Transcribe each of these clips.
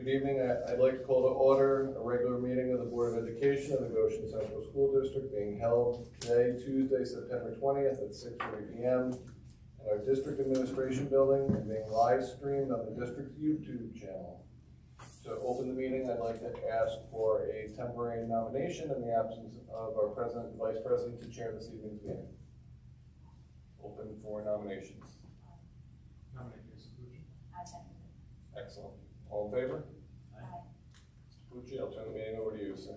Good evening. I'd like to call to order a regular meeting of the Board of Education of the Goshen Central School District being held today, Tuesday, September 20th at 6:30 p.m. in our district administration building and being live streamed on the district's YouTube channel. To open the meeting, I'd like to ask for a temporary nomination in the absence of our President and Vice President to chair this evening's meeting. Open for nominations. Nominate Mr. Pucci. I second it. Excellent. All in favor? Aye. Mr. Pucci, I'll turn the meeting over to you, sir.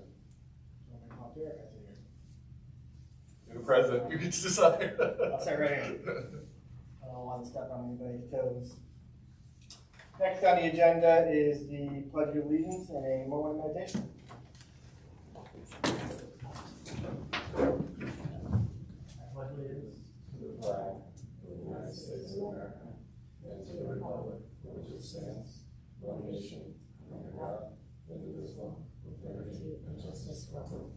You're the president. You get to decide. I'll start right here. I don't want to step on anybody's toes. Next on the agenda is the Pledge of Allegiance and a moment of meditation. I pledge allegiance To the flag of the United States of America and to the republic for which it stands, one nation, under God, indivisible, with liberty and justice for all.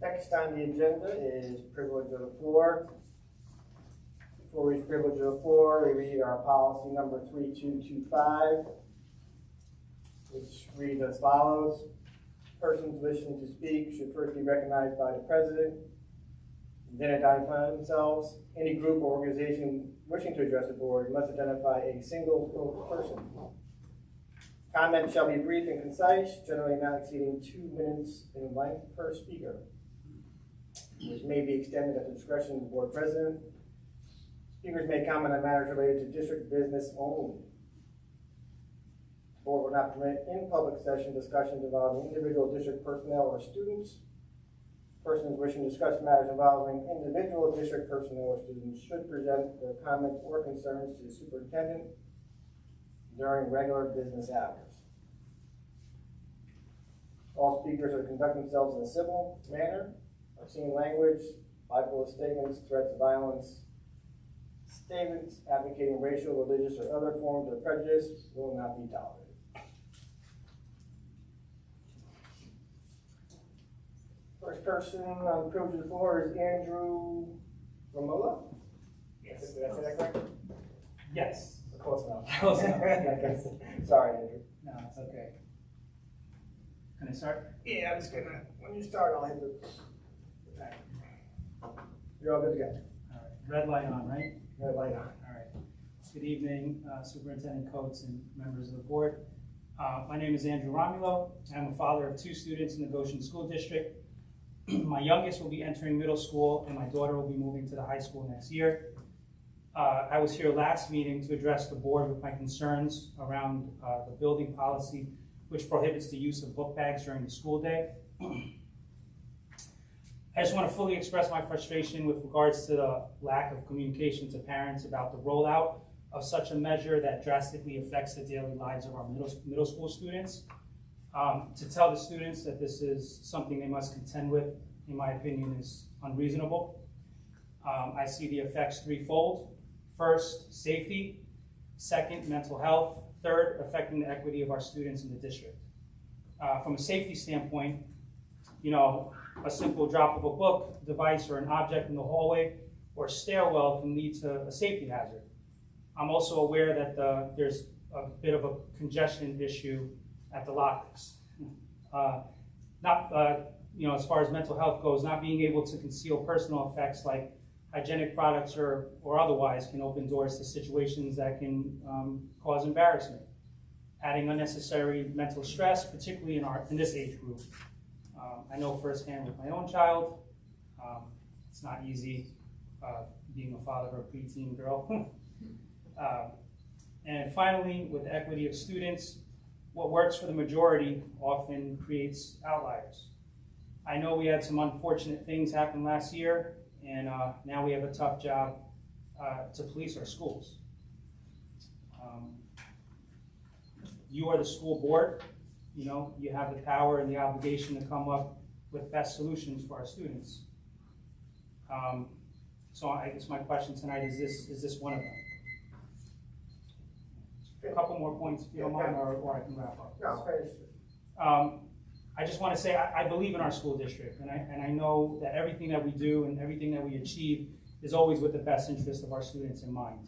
Next on the agenda is privilege of the floor. Before we reach privilege of the floor, we read our policy number 3225, which reads as follows. Persons wishing to speak should first be recognized by the president, then identify themselves. Any group or organization wishing to address the board must identify a single spokesperson. Comments shall be brief and concise, generally not exceeding 2 minutes in length per speaker, which may be extended at the discretion of the board president. Speakers may comment on matters related to district business only. The board will not permit in public session discussions involving individual district personnel or students. Persons wishing to discuss matters involving individual district personnel or students should present their comments or concerns to the superintendent during regular business hours. All speakers are to conduct themselves in a civil manner. Obscene language, libelous statements, threats of violence, statements advocating racial, religious, or other forms of prejudice will not be tolerated. First person on the privilege of the floor is Andrew Romola. Yes. Did I say that correct? Yes. Close enough. Close enough. Sorry, Andrew. No, it's okay. Can I start? Yeah, I'm just gonna, when you start, I'll hit the back. You're all good to go. All right. Red light on, right? Red light on. All right. Good evening, Superintendent Coates and members of the board. My name is Andrew Romulo. I'm a father of 2 students in the Goshen School District. My youngest will be entering middle school, and my daughter will be moving to the high school next year. I was here last meeting to address the board with my concerns around the building policy, which prohibits the use of book bags during the school day. I just want to fully express my frustration with regards to the lack of communication to parents about the rollout of such a measure that drastically affects the daily lives of our middle school students. To tell the students that this is something they must contend with, in my opinion, is unreasonable. I see the effects threefold. First, safety. Second, mental health. Third, affecting the equity of our students in the district. From a safety standpoint, you know, a simple drop of a book, device, or an object in the hallway or stairwell can lead to a safety hazard. I'm also aware that there's a bit of a congestion issue at the lockers. You know, as far as mental health goes, not being able to conceal personal effects like hygienic products or otherwise can open doors to situations that can cause embarrassment. adding unnecessary mental stress, particularly in this age group. I know firsthand with my own child, it's not easy being a father of a preteen girl. And finally, with equity of students, what works for the majority often creates outliers. I know we had some unfortunate things happen last year, and now we have a tough job to police our schools. You are the school board. You know, you have the power and the obligation to come up with best solutions for our students. So I guess my question tonight is this one of them? A couple more points, if you don't mind, or I can wrap up. No, finish. I just want to say I believe in our school district, and I know that everything that we do and everything that we achieve is always with the best interest of our students in mind.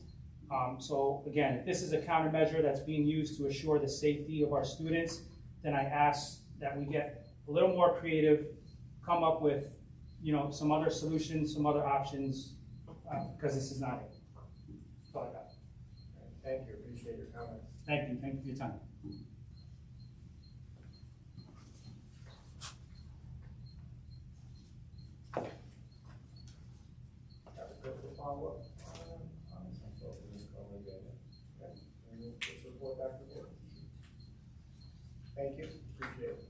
So again, if this is a countermeasure that's being used to assure the safety of our students, then I ask that we get a little more creative, come up with, you know, some other solutions, some other options, because this is not it. That's all I got. Thank you, appreciate your comments. Thank you for your time. Have a good follow-up on this. So we'll just come again. Okay. And we'll just report back to the board. Thank you, appreciate it.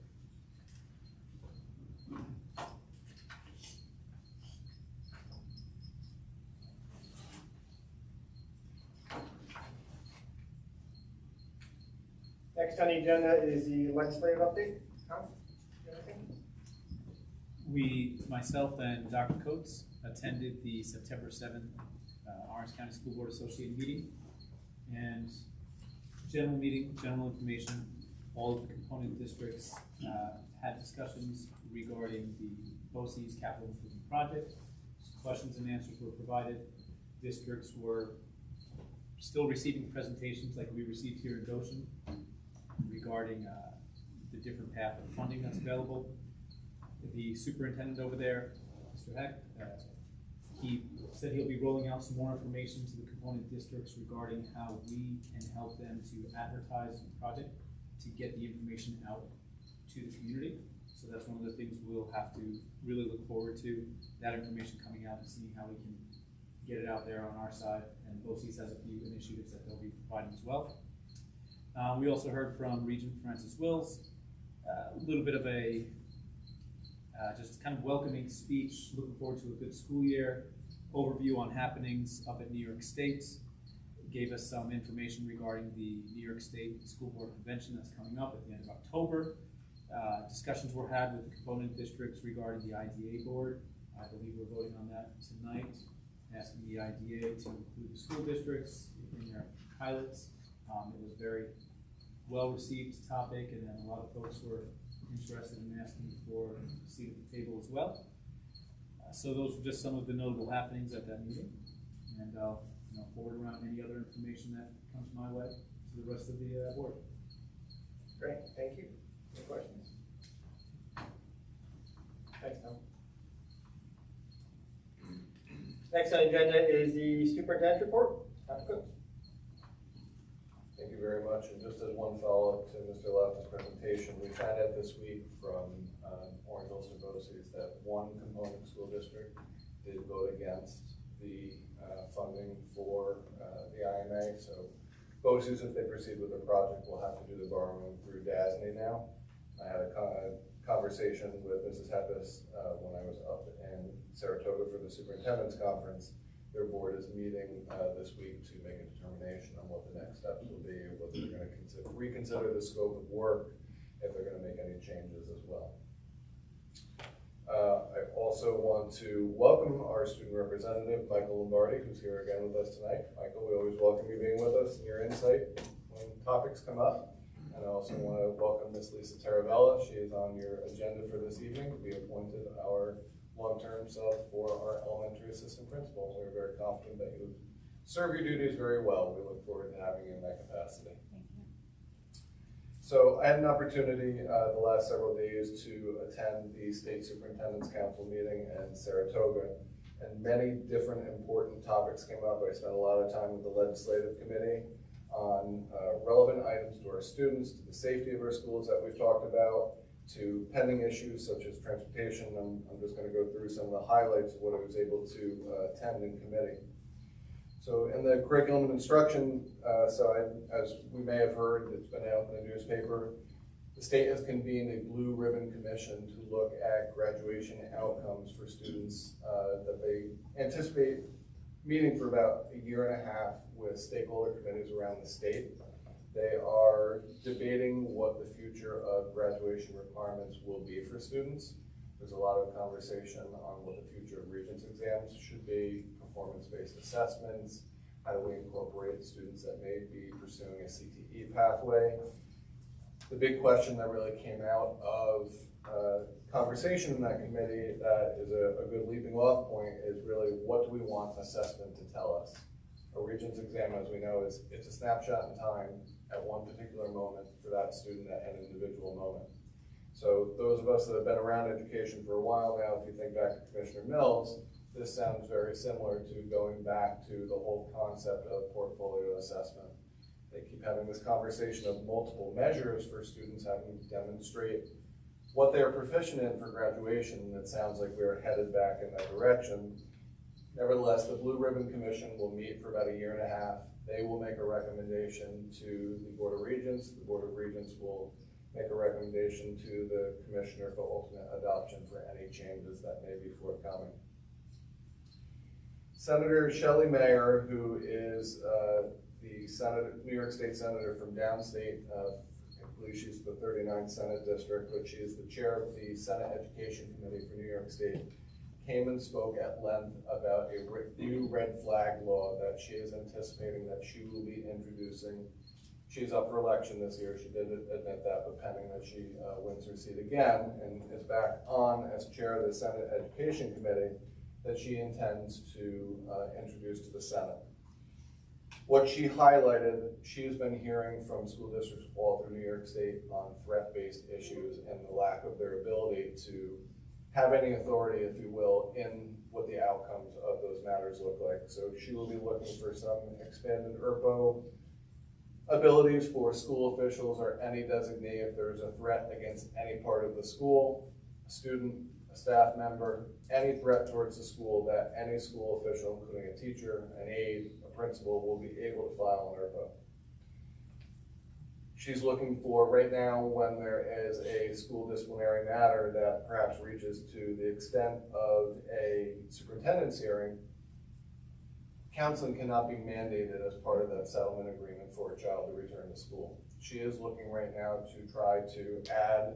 Next on the agenda is the legislative update. Tom, you have anything? We, myself and Dr. Coates, attended the September 7th Orange County School Board Associated meeting. And general meeting, general information, all of the component districts had discussions regarding the BOCES capital improvement project. Questions and answers were provided. Districts were still receiving presentations like we received here in Goshen regarding the different path of funding that's available. The superintendent over there, Mr. Heck, he said he'll be rolling out some more information to the component districts regarding how we can help them to advertise the project to get the information out to the community. So that's one of the things we'll have to really look forward to, that information coming out and seeing how we can get it out there on our side. And BOCES has a few initiatives that they'll be providing as well. We also heard from Regent Francis Wills, a little bit of a just kind of welcoming speech, looking forward to a good school year, overview on happenings up at New York State, gave us some information regarding the New York State School Board Convention that's coming up at the end of October. Discussions were had with the component districts regarding the IDA board. I believe we're voting on that tonight, asking the IDA to include the school districts in their pilots. It was a very well-received topic, and then a lot of folks were interested in asking for a seat at the table as well. So those were just some of the notable happenings at that meeting, and I'll forward around any other information that comes my way to the rest of the board. Great, thank you. Any questions? Thanks, Tom. Next on the agenda is the superintendent's report. Dr. Coates. Thank you very much. And just as one follow-up to Mr. Lefferts' presentation, we found out this week from Orange Ulster BOCES that one component school district did vote against the funding for the IMA. So BOCES, if they proceed with the project, will have to do the borrowing through DASNY now. I had a conversation with Mrs. Heppes when I was up in Saratoga for the superintendent's conference. Their board is meeting this week to make a determination on what the next steps will be, whether they're going to reconsider the scope of work, if they're going to make any changes as well. I also want to welcome our student representative, Michael Lombardi, who's here again with us tonight. Michael, we always welcome you being with us and your insight when topics come up. And I also want to welcome Ms. Lisa Taravella. She is on your agenda for this evening to be appointed our long-term sub for our elementary assistant principal. We're very confident that you serve your duties very well. We look forward to having you in that capacity. Thank you. So I had an opportunity the last several days to attend the State Superintendent's Council meeting in Saratoga, and many different important topics came up. I spent a lot of time with the legislative committee on relevant items to our students, to the safety of our schools that we've talked about, to pending issues such as transportation. I'm just going to go through some of the highlights of what I was able to attend in committee. So in the curriculum and instruction side, as we may have heard, it's been out in the newspaper, the state has convened a Blue Ribbon Commission to look at graduation outcomes for students that they anticipate meeting for about a year and a half with stakeholder committees around the state. They are debating what the future of graduation requirements will be for students. There's a lot of conversation on what the future of Regents exams should be, performance-based assessments, how do we incorporate students that may be pursuing a CTE pathway. The big question that really came out of conversation in that committee that is a good leaping off point is really, what do we want assessment to tell us? A Regents exam, as we know, it's a snapshot in time at one particular moment for that student at an individual moment. So those of us that have been around education for a while now, if you think back to Commissioner Mills, this sounds very similar to going back to the whole concept of portfolio assessment. They keep having this conversation of multiple measures for students having to demonstrate what they are proficient in for graduation, and it sounds like we're headed back in that direction. Nevertheless, the Blue Ribbon Commission will meet for about a year and a half. They will make a recommendation to the Board of Regents. The Board of Regents will make a recommendation to the Commissioner for ultimate adoption for any changes that may be forthcoming. Senator Shelley Mayer, who is the New York State Senator from downstate, I believe she's the 39th Senate District, but she is the chair of the Senate Education Committee for New York State, came and spoke at length about a new red flag law that she is anticipating that she will be introducing. She's up for election this year. She did admit that, but pending that she wins her seat again and is back on as chair of the Senate Education Committee, that she intends to introduce to the Senate. What she highlighted, she's been hearing from school districts all through New York State on threat-based issues and the lack of their ability to have any authority, if you will, in what the outcomes of those matters look like. So she will be looking for some expanded ERPO abilities for school officials or any designee if there's a threat against any part of the school, a student, a staff member, any threat towards the school, that any school official, including a teacher, an aide, a principal, will be able to file an ERPO. She's looking for, right now, when there is a school disciplinary matter that perhaps reaches to the extent of a superintendent's hearing, counseling cannot be mandated as part of that settlement agreement for a child to return to school. She is looking right now to try to add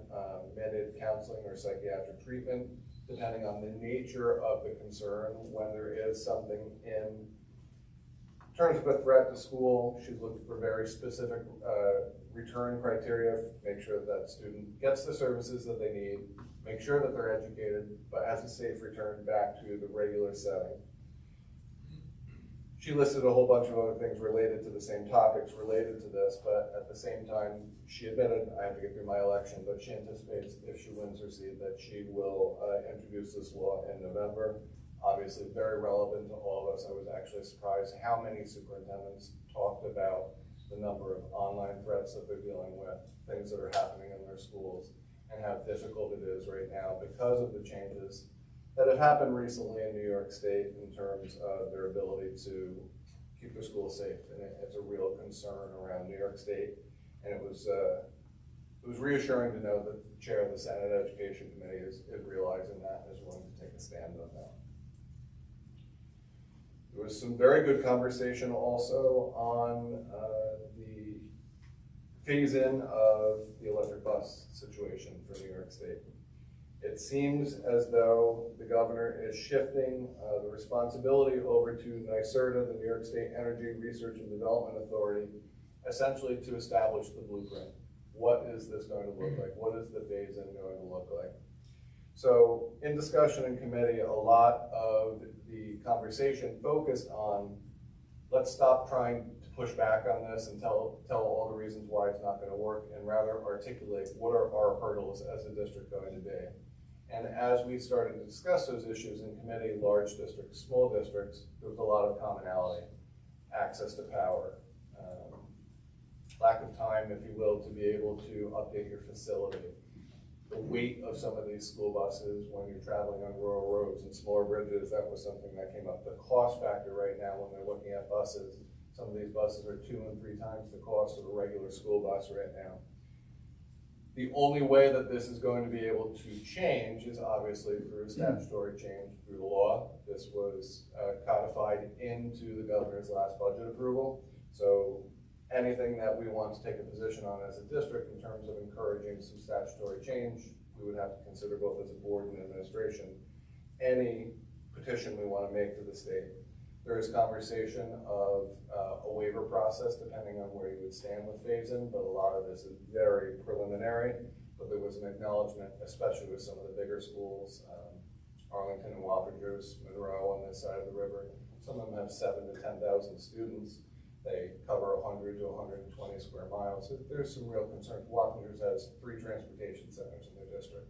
mandated counseling or psychiatric treatment, depending on the nature of the concern. When there is something in terms of a threat to school, she's looking for very specific return criteria, make sure that student gets the services that they need, make sure that they're educated, but has a safe return back to the regular setting. She listed a whole bunch of other things related to the same topics related to this, but at the same time, she admitted, I have to get through my election, but she anticipates if she wins her seat that she will introduce this law in November. Obviously very relevant to all of us. I was actually surprised how many superintendents talked about the number of online threats that they're dealing with, things that are happening in their schools, and how difficult it is right now because of the changes that have happened recently in New York State in terms of their ability to keep their schools safe. And it's a real concern around New York State. And it was reassuring to know that the chair of the Senate Education Committee is realizing that and is willing to take a stand on that. There was some very good conversation also on the phase-in of the electric bus situation for New York State. It seems as though the governor is shifting the responsibility over to NYSERDA, the New York State Energy Research and Development Authority, essentially to establish the blueprint. What is this going to look like? What is the phase-in going to look like? So in discussion in committee, a lot of the conversation focused on, let's stop trying to push back on this and tell all the reasons why it's not going to work, and rather articulate what are our hurdles as a district going to be. And as we started to discuss those issues in committee, large districts, small districts, there was a lot of commonality. Access to power, lack of time, if you will, to be able to update your facility. The weight of some of these school buses when you're traveling on rural roads and smaller bridges, that was something that came up. The cost factor right now when they're looking at buses, some of these buses are 2 and 3 times the cost of a regular school bus right now. The only way that this is going to be able to change is obviously through a statutory change through the law. This was codified into the governor's last budget approval. So anything that we want to take a position on as a district in terms of encouraging some statutory change, we would have to consider both as a board and administration any petition we want to make to the state. There is conversation of a waiver process depending on where you would stand with phase-in, but a lot of this is very preliminary. But there was an acknowledgement, especially with some of the bigger schools, Arlington and Wappingers, Monroe on this side of the river. Some of them have 7,000 to 10,000 students. They cover 100 to 120 square miles. So there's some real concern. Wappingers has 3 transportation centers in their district.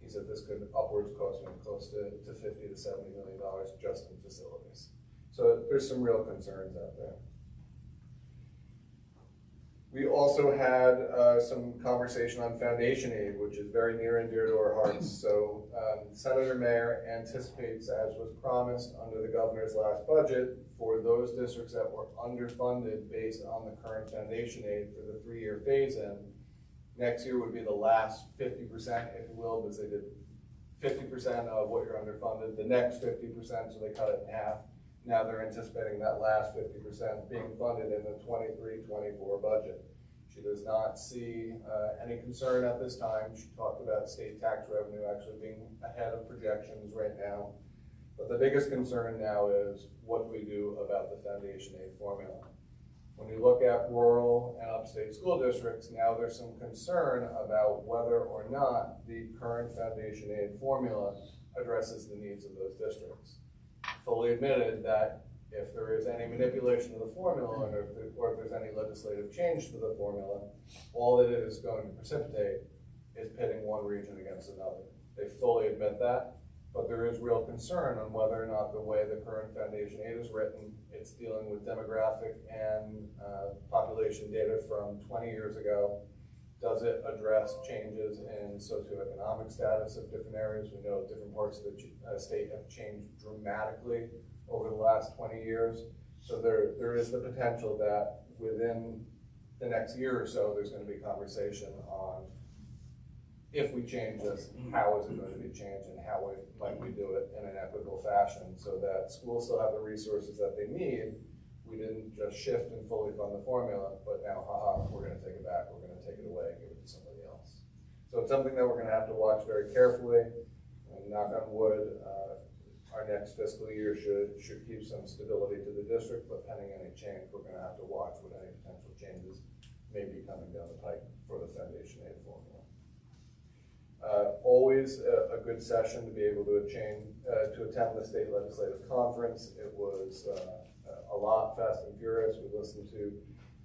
He said this could upwards cost me close to $50 to $70 million just in facilities. So there's some real concerns out there. We also had some conversation on foundation aid, which is very near and dear to our hearts. So Senator Mayer anticipates, as was promised under the governor's last budget, for those districts that were underfunded based on the current foundation aid for the 3-year phase-in, next year would be the last 50%, if you will, because they did 50% of what you're underfunded, the next 50%, so they cut it in half. Now they're anticipating that last 50% being funded in the 23-24 budget. She does not see any concern at this time. She talked about state tax revenue actually being ahead of projections right now. But the biggest concern now is what do we do about the foundation aid formula? When you look at rural and upstate school districts, now there's some concern about whether or not the current foundation aid formula addresses the needs of those districts. Fully admitted that if there is any manipulation of the formula or if there's any legislative change to the formula, all that it is going to precipitate is pitting one region against another. They fully admit that, but there is real concern on whether or not the way the current foundation aid is written, it's dealing with demographic and population data from 20 years ago. Does it address changes in socioeconomic status of different areas? We know different parts of the state have changed dramatically over the last 20 years. So there is the potential that within the next year or so, there's going to be conversation on if we change this, how is it going to be changed and how might we do it in an equitable fashion so that schools still have the resources that they need. We didn't just shift and fully fund the formula, but now, we're going to take it back. We're going to take it away and give it to somebody else. So it's something that we're going to have to watch very carefully. And knock on wood, our next fiscal year should keep some stability to the district, but pending any change, we're going to have to watch what any potential changes may be coming down the pike for the foundation aid formula. Always a good session to be able to attend the state legislative conference. It was a lot fast and furious. We listened to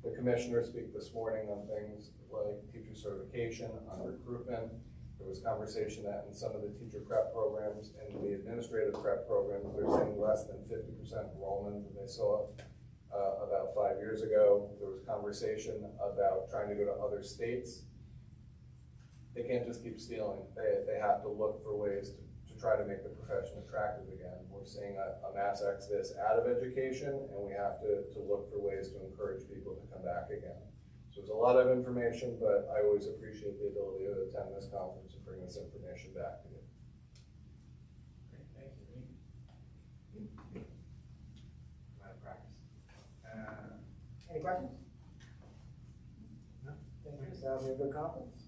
the commissioner speak this morning on things like teacher certification, on recruitment. There was conversation that in some of the teacher prep programs and the administrative prep programs, they're seeing less than 50% enrollment than they saw about 5 years ago. There was conversation about trying to go to other states. They can't just keep stealing. They have to look for ways to try to make the profession attractive again. We're seeing a mass exodus out of education, and we have to look for ways to encourage people to come back again. So there's a lot of information, but I always appreciate the ability to attend this conference and bring this information back to you. Great, thank you. Out of practice. Any questions? No. Thank you. Sounds like a good conference.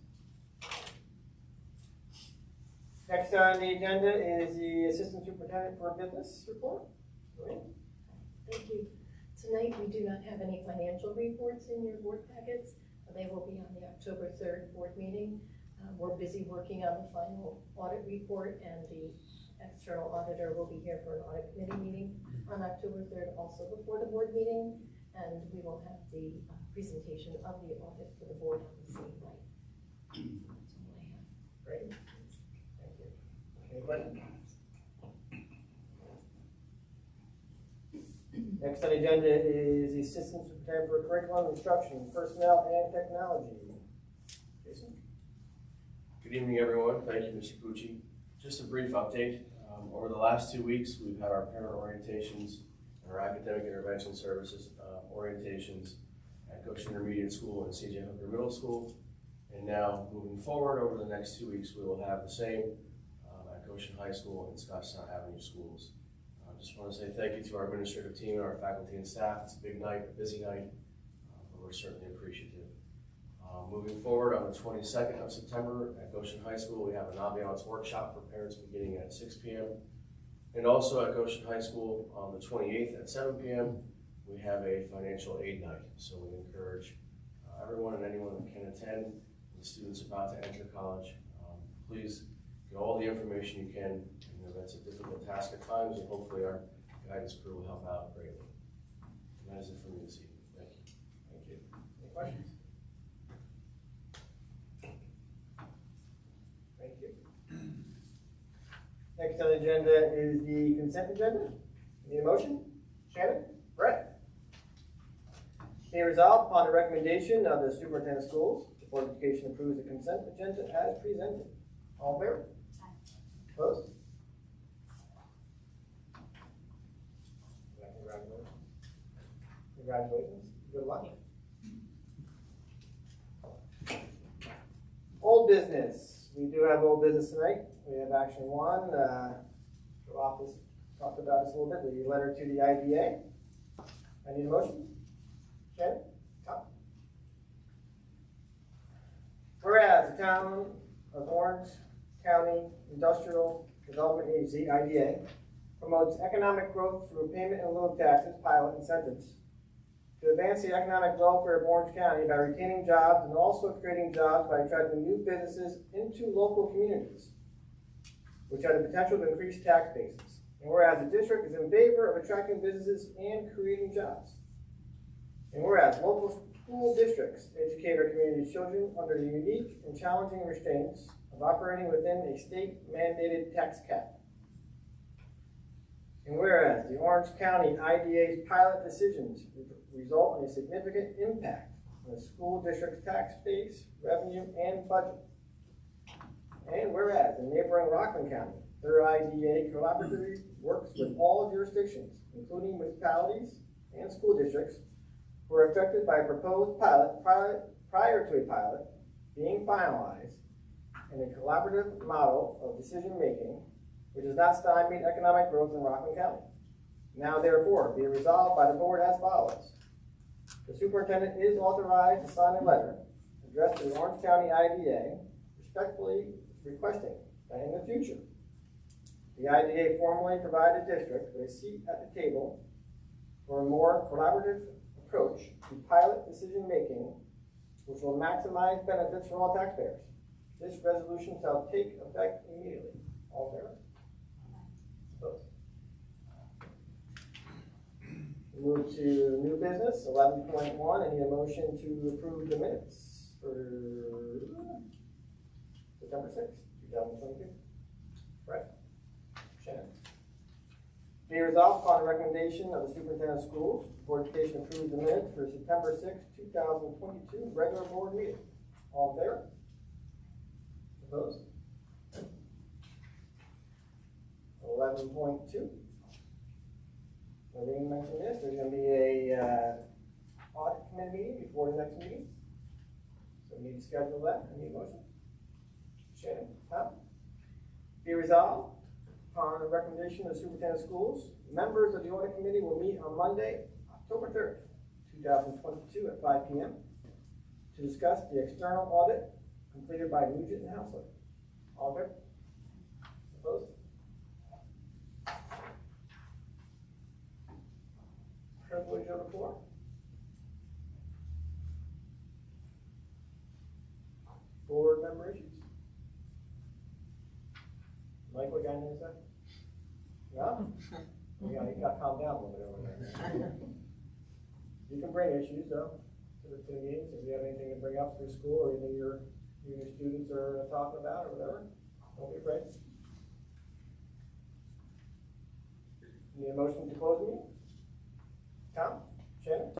Next on the agenda is the Assistant Superintendent for Business report. Thank you. Tonight, we do not have any financial reports in your board packets. They will be on the October 3rd board meeting. We're busy working on the final audit report, and the external auditor will be here for an audit committee meeting on October 3rd, also before the board meeting, and we will have the presentation of the audit for the board on the same night. That's all I have. Great. Thank you. Any questions? Next on the agenda is the Assistant Superintendent for Curriculum, Instruction, Personnel, and Technology. Jason? Good evening, everyone. Thank you, Mr. Pucci. Just a brief update. Over the last 2 weeks, we've had our parent orientations and our academic intervention services orientations at Goshen Intermediate School and C.J. Hooker Middle School. And now, moving forward over the next 2 weeks, we will have the same at Goshen High School and Scotstown Avenue schools. I just want to say thank you to our administrative team and our faculty and staff. It's a big night, a busy night, but we're certainly appreciative. Moving forward, on the 22nd of September at Goshen High School, we have an ambiance workshop for parents beginning at 6 p.m. And also at Goshen High School on the 28th at 7 p.m., we have a financial aid night. So we encourage everyone and anyone that can attend, the students about to enter college, please get all the information you can. You know, that's a difficult task at times, and hopefully our guidance crew will help out greatly. And that is it for me this evening. Thank you. Thank you. Any questions? Thank you. Next on the agenda is the consent agenda. Need a motion? Shannon? Brett? Be resolved upon the recommendation of the Superintendent of Schools, the Board of Education approves the consent agenda as presented. All in favor? Opposed? Congratulations. Congratulations. Good luck. Old business. We do have old business tonight. We have action one. Your office talked about this a little bit. The letter to the IDA. I need a motion. Shannon? Tom? Whereas the Town of Orange County Industrial Development Agency, IDA, promotes economic growth through payment in lieu of taxes, pilot incentives, to advance the economic welfare of Orange County by retaining jobs and also creating jobs by attracting new businesses into local communities, which have the potential to increase tax bases. And whereas the district is in favor of attracting businesses and creating jobs. And whereas local school districts educate our community's children under the unique and challenging restraints of operating within a state-mandated tax cap. And whereas the Orange County IDA's pilot decisions result in a significant impact on the school district's tax base, revenue, and budget. And whereas in neighboring Rockland County, their IDA collaboratively works with all jurisdictions, including municipalities and school districts, who are affected by a proposed pilot prior to a pilot being finalized in a collaborative model of decision-making, which does not stymie economic growth in Rockland County. Now, therefore, be resolved by the board as follows. The superintendent is authorized to sign a letter addressed to the Orange County IDA, respectfully requesting that in the future, the IDA formally provide the district with a seat at the table for a more collaborative approach to pilot decision-making, which will maximize benefits for all taxpayers. This resolution shall take effect immediately. All in favor? Opposed? We move to new business, 11.1. I need a motion to approve the minutes for September 6th, 2022. Right? Shannon. Be resolved upon the recommendation of the Superintendent of Schools, Board of Education approves the minutes for September 6th, 2022, regular board meeting. All in favor? Opposed? 11.2. Lorraine mentioned this. There's going to be a audit committee meeting before the next meeting. So we need to schedule that. I need a motion. Shannon, Tom? Be resolved upon the recommendation of the Superintendent of Schools. Members of the audit committee will meet on Monday, October 3rd, 2022 at 5 p.m. to discuss the external audit completed by Nugent and Hausler. All in favor? Opposed? Privilege of the floor. Board member issues. Mike, what got anything to say? No? You got to calm down a little bit over there. You can bring issues though to the meetings if you have anything to bring up through school or anything you and your students are talking about or whatever. Don't be afraid. Need a motion to close the meeting? Tom? Shannon?